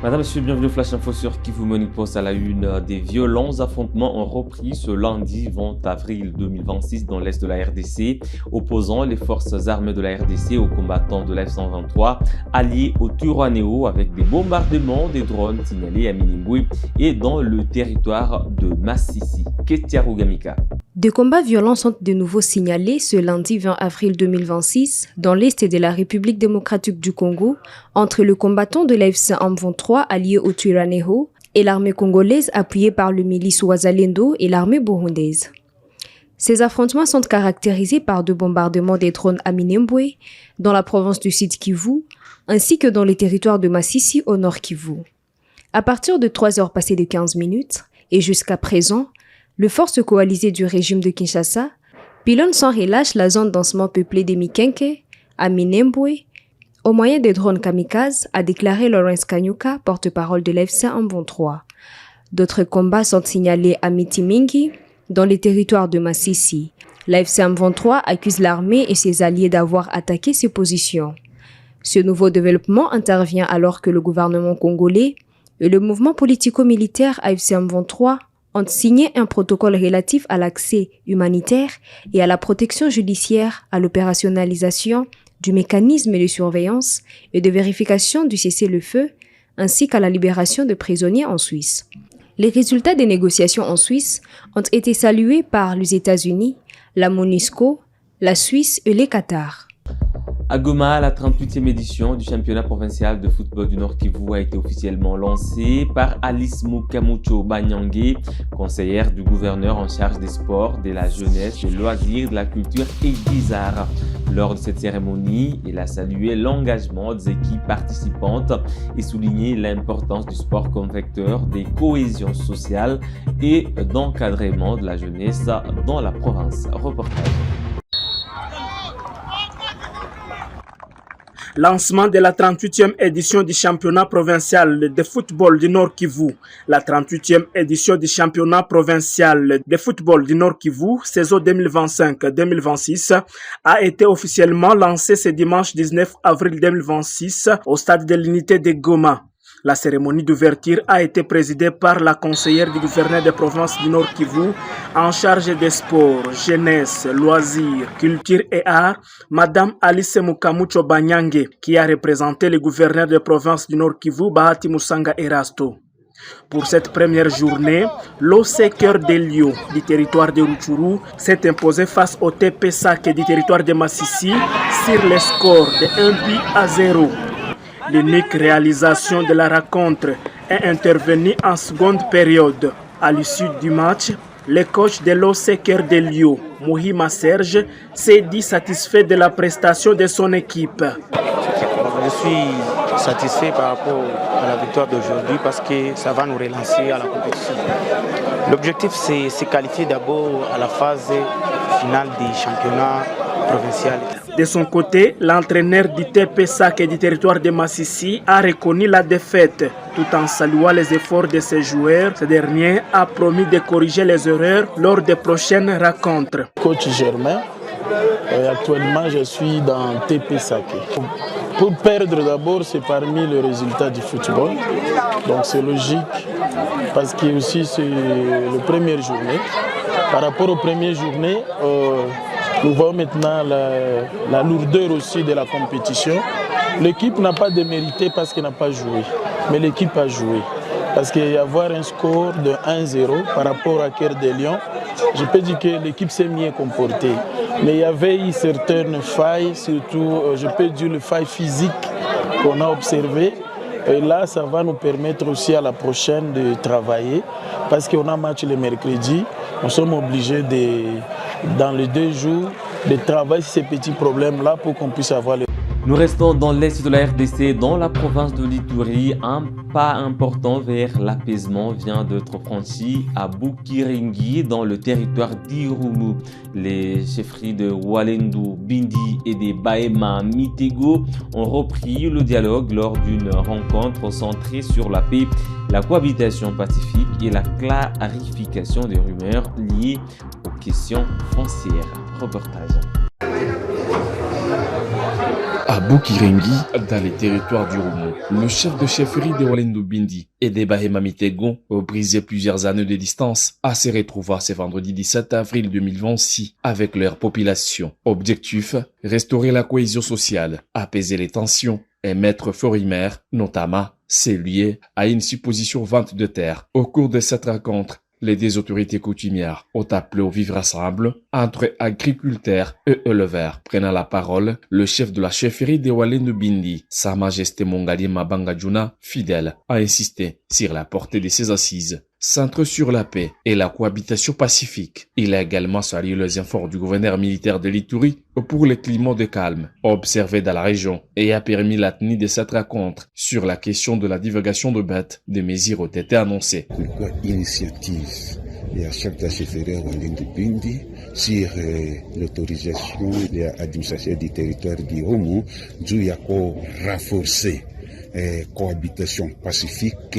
Madame, Monsieur, bienvenue au Flash Info sur Kivu Morning Post. À la une, des violents affrontements ont repris ce lundi 20 avril 2026 dans l'est de la RDC, opposant les forces armées de la RDC aux combattants de l'F-123 alliés au Twirwaneho avec des bombardements des drones signalés à Minembwe et dans le territoire de Masisi. Ketia Rugamika. Des combats violents sont de nouveau signalés ce lundi 20 avril 2026 dans l'est de la République démocratique du Congo entre le combattant de l'AFC-M23 allié au Twirwaneho et l'armée congolaise appuyée par le milice Wazalendo et l'armée burundaise. Ces affrontements sont caractérisés par deux bombardements des drones à Minembwe, dans la province du Sud Kivu, ainsi que dans les territoires de Masisi au Nord Kivu. À partir de 3 heures passées de 15 minutes et jusqu'à présent, les forces coalisées du régime de Kinshasa pilonnent sans relâche la zone densement peuplée des Mikenke, à Minembwe, au moyen des drones kamikazes, a déclaré Lawrence Kanyuka, porte-parole de l'AFC-M23. D'autres combats sont signalés à Mitimingi, dans les territoires de Masisi. L'AFC-M23 accuse l'armée et ses alliés d'avoir attaqué ses positions. Ce nouveau développement intervient alors que le gouvernement congolais et le mouvement politico-militaire AFC-M23 ont signé un protocole relatif à l'accès humanitaire et à la protection judiciaire, à l'opérationnalisation du mécanisme de surveillance et de vérification du cessez-le-feu, ainsi qu'à la libération de prisonniers en Suisse. Les résultats des négociations en Suisse ont été salués par les États-Unis, la MONUSCO, la Suisse et les Qatar. À Goma, la 38e édition du championnat provincial de football du Nord Kivu a été officiellement lancée par Alice Mukamucho Banyange, conseillère du gouverneur en charge des sports, de la jeunesse, des loisirs, de la culture et des arts. Lors de cette cérémonie, il a salué l'engagement des équipes participantes et souligné l'importance du sport comme vecteur des cohésions sociales et d'encadrement de la jeunesse dans la province. Reportage. Lancement de la 38e édition du championnat provincial de football du Nord Kivu. La 38e édition du championnat provincial de football du Nord Kivu, saison 2025-2026, a été officiellement lancée ce dimanche 19 avril 2026 au stade de l'unité de Goma. La cérémonie d'ouverture a été présidée par la conseillère du gouverneur de province du Nord Kivu en charge des sports, jeunesse, loisirs, culture et arts, Madame Alice Mukamucho Banyange, qui a représenté le gouverneur de province du Nord Kivu, Bahati Musanga Erasto. Pour cette première journée, l'OC Cœur des Lions du territoire de Rutshuru s'est imposé face au TP Sake du territoire de Masisi sur le score de 1-0. L'unique réalisation de la rencontre est intervenue en seconde période. À l'issue du match, le coach de l'OC Cœur des Lions, Mohima Serge, s'est dit satisfait de la prestation de son équipe. Je suis satisfait par rapport à la victoire d'aujourd'hui parce que ça va nous relancer à la compétition. L'objectif, c'est se qualifier d'abord à la phase finale du championnat provincial. De son côté, l'entraîneur du TP Sake du territoire de Masisi a reconnu la défaite. Tout en saluant les efforts de ses joueurs, ce dernier a promis de corriger les erreurs lors des prochaines rencontres. Coach Germain, actuellement je suis dans TP Sake. Pour perdre d'abord, c'est parmi les résultats du football. Donc c'est logique parce que aussi c'est la première journée. Par rapport aux premières journées, nous voyons maintenant la lourdeur aussi de la compétition. L'équipe n'a pas démérité parce qu'elle n'a pas joué, mais l'équipe a joué. Parce qu'il y a avoir un score de 1-0 par rapport à Cœur des Lions, je peux dire que l'équipe s'est mieux comportée. Mais il y avait eu certaines failles, surtout, je peux dire, les failles physiques qu'on a observées. Et là, ça va nous permettre aussi à la prochaine de travailler parce qu'on a match le mercredi. Nous sommes obligés, dans les 2 jours, de travailler ces petits problèmes-là pour qu'on puisse avoir les... Nous restons dans l'est de la RDC, dans la province de l'Ituri. Un pas important vers l'apaisement vient d'être franchi à Bukiringi, dans le territoire d'Irumu. Les chefferies de Walendu, Bindi et des Bahema Mitego ont repris le dialogue lors d'une rencontre centrée sur la paix, la cohabitation pacifique et la clarification des rumeurs liées aux questions foncières. Reportage. À Bukirengi, dans les territoires du Roumo, le chef de chefferie de Walendu Bindi et des Bahema Mitego, brisé plusieurs années de distance, à se retrouver ce vendredi 17 avril 2026 avec leur population. Objectif, restaurer la cohésion sociale, apaiser les tensions et mettre Forimer, notamment, c'est lié à une supposition vente de terre. Au cours de cette rencontre, les deux autorités coutumières ont appelé au vivre ensemble entre agriculteurs et éleveurs. Prenant la parole, le chef de la chefferie de Walendu Bindi, Sa Majesté Mongali Mabanga Juna, fidèle, a insisté sur la portée de ses assises, centrées sur la paix et la cohabitation pacifique. Il a également salué les efforts du gouverneur militaire de l'Ituri pour le climat de calme observé dans la région et a permis la tenue de cette rencontre sur la question de la divulgation de bêtes. Des mesures ont été annoncées. Initiative et à chef de la chefferie Walendu Bindi sur l'autorisation de l'administration du territoire du Roumo du renforcer cohabitation pacifique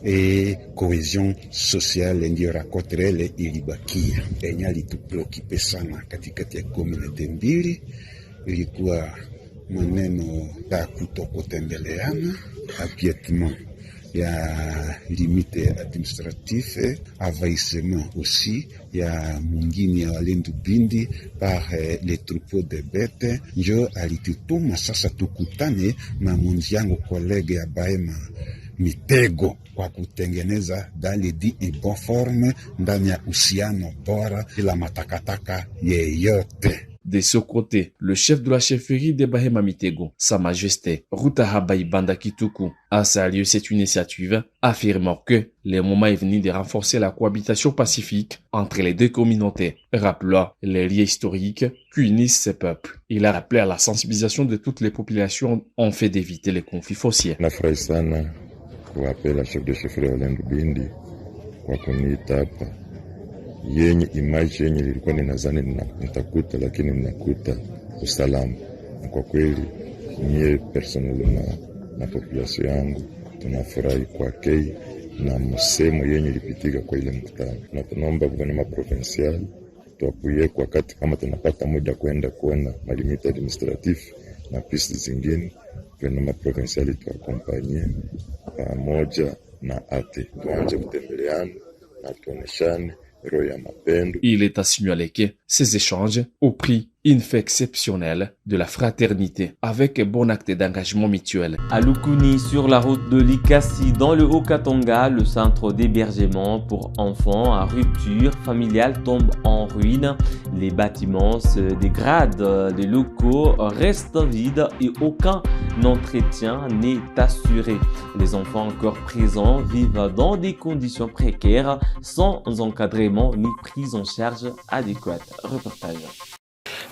et cohésion sociale ndio rakotrele ilibakia. Enye alitupreokipe sana katikati ya community mbili ilikuwa maneno ya kutokutembeleana, apietement ya limite administratif, envahissement aussi ya mwingine ya Walendu Bindi par les troupeaux de bêtes. Njo alitutuma sasa tukutane na mwenzangu kolege ya Bahema Mitego kwa kutengeneza dans dit et bonne forme ndani ya uhusiano bora ila matakataka yeyote. De ce côté, le chef de la chefferie de Bahema Mitego, Sa Majesté Rutahabai Banda Kituku, a salué cette initiative, affirmant que le moment est venu de renforcer la cohabitation pacifique entre les deux communautés, rappelant les liens historiques qui unissent ces peuples. Il a rappelé à la sensibilisation de toutes les populations en fait d'éviter les conflits fonciers. Nafurahi sana kuwapela chef de chefferie Walendu Bindi kwa kuniita hapa yenye image yenye nilikuwa ninazani nitakuta, lakini ninakuta usalama. Kwa kweli mie personnellement na population yangu tunafurahi kwa kei na msemo yenye ilipitika kwa ile mkutano, na tunaomba gouvernement provincial tuapuye kwa wakati kama tunapata muda kwenda kuona malimite administratif na piste zingine, gouvernement provincial tuakompanye pamoja na ate tuanze kutembeleana na tuoneshane. Il est à signaler que ces échanges ont pris une fait exceptionnelle de la fraternité avec un bon acte d'engagement mutuel. À Lukuni, sur la route de Likasi, dans le Haut-Katanga, le centre d'hébergement pour enfants à rupture familiale tombe en ruine. Les bâtiments se dégradent, les locaux restent vides et aucun entretien n'est assuré. Les enfants encore présents vivent dans des conditions précaires, sans encadrement ni prise en charge adéquate. Reportage.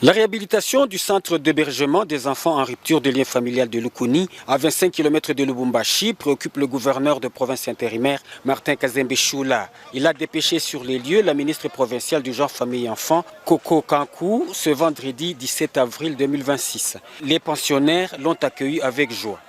La réhabilitation du centre d'hébergement des enfants en rupture de lien familial de Lukuni, à 25 km de Lubumbashi, préoccupe le gouverneur de province intérimaire, Martin Kazembe Choula. Il a dépêché sur les lieux la ministre provinciale du genre famille et enfants, Coco Kankou, ce vendredi 17 avril 2026. Les pensionnaires l'ont accueilli avec joie.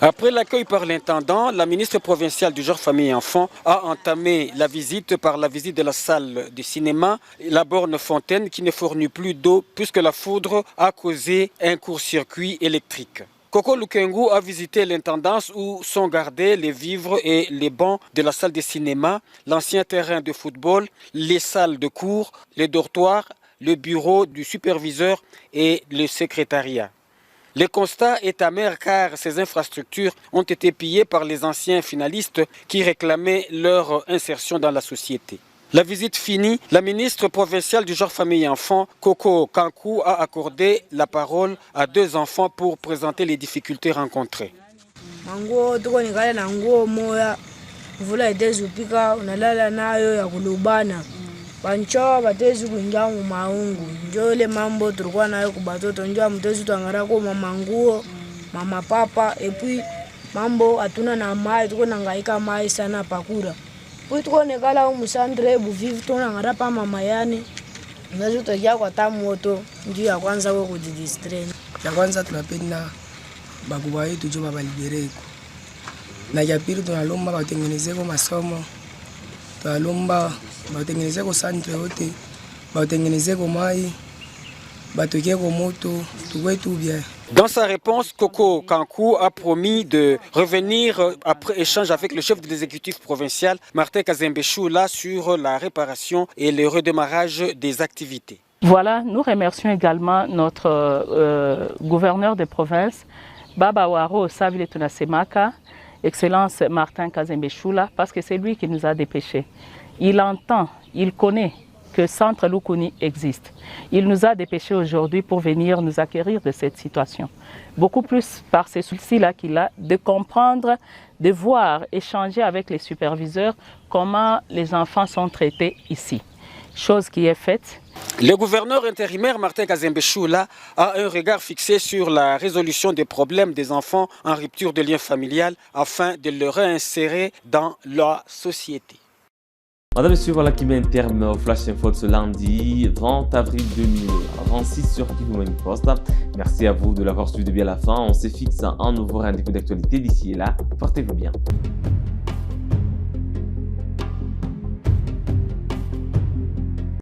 Après l'accueil par l'intendant, la ministre provinciale du genre famille et enfants a entamé la visite par la visite de la salle de cinéma, la borne fontaine qui ne fournit plus d'eau puisque la foudre a causé un court-circuit électrique. Coco Lukengu a visité l'intendance où sont gardés les vivres et les bancs de la salle de cinéma, l'ancien terrain de football, les salles de cours, les dortoirs, le bureau du superviseur et le secrétariat. Le constat est amer car ces infrastructures ont été pillées par les anciens finalistes qui réclamaient leur insertion dans la société. La visite finie, la ministre provinciale du genre famille et enfants, Coco Kankou, a accordé la parole à deux enfants pour présenter les difficultés rencontrées. Pancho batezi kuingia mu maungu njo ile mambo tulikuwa nayo kubatoto njo mtezi tuangara kwa mamanguo mama papa epi mambo hatuna na mai tuko nangaika mai sana pakura puis tuko nekala mu centre buvivu tunangara pa mama yani ngazo tokia kwa tamoto njo ya kwanza kwa kujidistrain ya kwanza tunapenda bakubwa wetu jo babalibereko na ya pili tunalomba batengenezeko masomo tunalomba bautengenezeko centre yote, bautengenezeko mai, batokeko moto, tukwe tout bien. Dans sa réponse, Coco Kankou a promis de revenir après échange avec le chef de l'exécutif provincial, Martin Kazembe Choula, sur la réparation et le redémarrage des activités. Voilà, nous remercions également notre gouverneur de province, Baba Waro Savile Tunasemaka, Excellence Martin Kazembe Choula, parce que c'est lui qui nous a dépêchés. Il entend, il connaît que Centre Lukuni existe. Il nous a dépêchés aujourd'hui pour venir nous acquérir de cette situation. Beaucoup plus par ces soucis-là qu'il a de comprendre, de voir, échanger avec les superviseurs comment les enfants sont traités ici. Chose qui est faite. Le gouverneur intérimaire Martin Kazembe Choula a un regard fixé sur la résolution des problèmes des enfants en rupture de lien familial afin de les réinsérer dans la société. Madame et messieurs, voilà qui met un terme au Flash Info de ce lundi 20 avril 2026 sur Kivu Morning Post. Merci à vous de l'avoir suivi de bien à la fin. On se fixe un nouveau rendez-vous d'actualité d'ici et là. Portez-vous bien.